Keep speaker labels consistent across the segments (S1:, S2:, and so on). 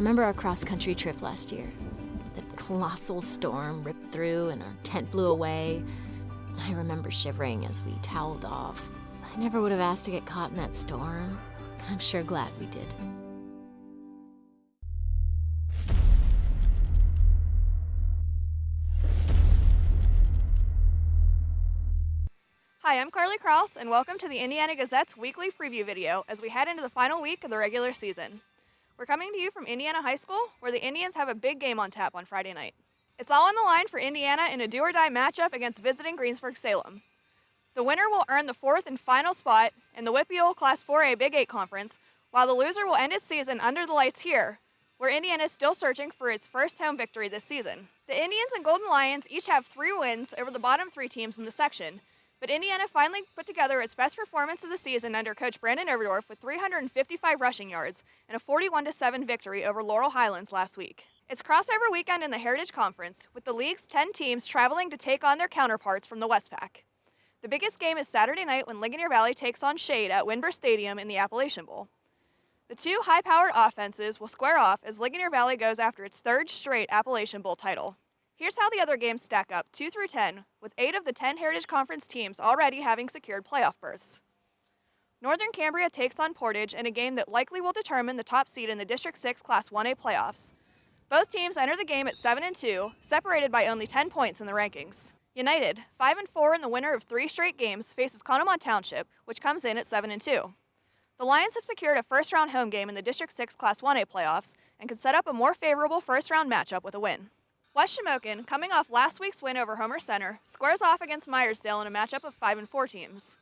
S1: remember our cross-country trip last year. The colossal storm ripped through and our tent blew away. I remember shivering as we toweled off. I never would have asked to get caught in that storm, but I'm sure glad we did.
S2: Hi, I'm Carly Krouse, and welcome to the Indiana Gazette's weekly preview video as we head into the final week of the regular season. We're coming to you from Indiana High School, where the Indians have a big game on tap on Friday night. It's all on the line for Indiana in a do-or-die matchup against visiting Greensburg-Salem. The winner will earn the fourth and final spot in the WPIAL Class 4A Big 8 Conference, while the loser will end its season under the lights here, where Indiana is still searching for its first home victory this season. The Indians and Golden Lions each have 3 wins over the bottom 3 teams in the section, but Indiana finally put together its best performance of the season under coach Brandon Overdorf with 355 rushing yards and a 41-7 victory over Laurel Highlands last week. It's crossover weekend in the Heritage Conference, with the league's 10 teams traveling to take on their counterparts from the Westpac. The biggest game is Saturday night when Ligonier Valley takes on Shade at Winber Stadium in the Appalachian Bowl. The 2 high-powered offenses will square off as Ligonier Valley goes after its 3rd straight Appalachian Bowl title. Here's how the other games stack up 2 through 10, with 8 of the 10 Heritage Conference teams already having secured playoff berths. Northern Cambria takes on Portage in a game that likely will determine the top seed in the District 6 Class 1A playoffs. Both teams enter the game at 7-2, separated by only 10 points in the rankings. United, 5-4 in the winner of 3 straight games, faces Conemaugh Township, which comes in at 7-2. The Lions have secured a first-round home game in the District 6 Class 1A playoffs and can set up a more favorable first-round matchup with a win. West Shamokin, coming off last week's win over Homer Center, squares off against Myersdale in a matchup of 5-4 teams.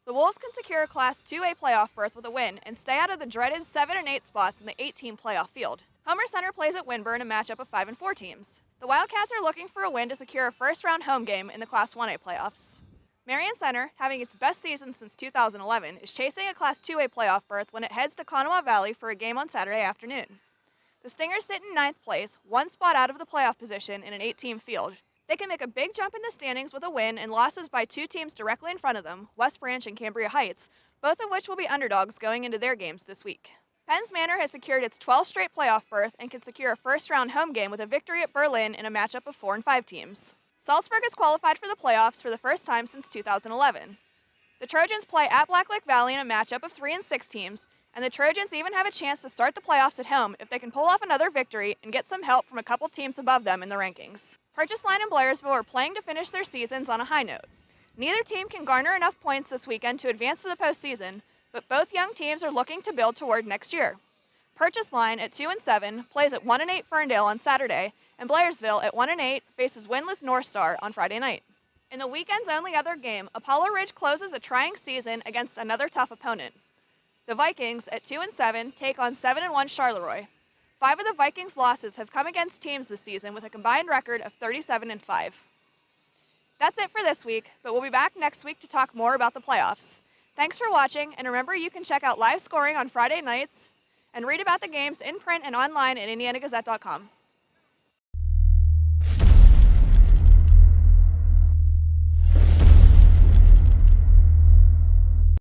S2: The Wolves can secure a Class 2A playoff berth with a win and stay out of the dreaded 7 and 8 spots in the 8-team playoff field. Homer Center plays at Winber in a matchup of 5-4 teams. The Wildcats are looking for a win to secure a first-round home game in the Class 1A playoffs. Marion Center, having its best season since 2011, is chasing a Class 2A playoff berth when it heads to Conemaugh Valley for a game on Saturday afternoon. The Stingers sit in 9th place, 1 spot out of the playoff position in an 8-team field. They can make a big jump in the standings with a win and losses by 2 teams directly in front of them, West Branch and Cambria Heights, both of which will be underdogs going into their games this week. Penns Manor has secured its 12th straight playoff berth and can secure a first-round home game with a victory at Berlin in a matchup of 4 and 5 teams. Salzburg has qualified for the playoffs for the first time since 2011. The Trojans play at Black Lake Valley in a matchup of 3 and 6 teams, and the Trojans even have a chance to start the playoffs at home if they can pull off another victory and get some help from a couple teams above them in the rankings. Purchase Line and Blairsville are playing to finish their seasons on a high note. Neither team can garner enough points this weekend to advance to the postseason, but both young teams are looking to build toward next year. Purchase Line at 2-7 plays at 1-8 Ferndale on Saturday, and Blairsville at 1-8 faces winless North Star on Friday night. In the weekend's only other game, Apollo Ridge closes a trying season against another tough opponent. The Vikings, at 2-7, take on 7-1 Charleroi. 5 of the Vikings' losses have come against teams this season with a combined record of 37-5. That's it for this week, but we'll be back next week to talk more about the playoffs. Thanks for watching, and remember you can check out live scoring on Friday nights and read about the games in print and online at indianagazette.com.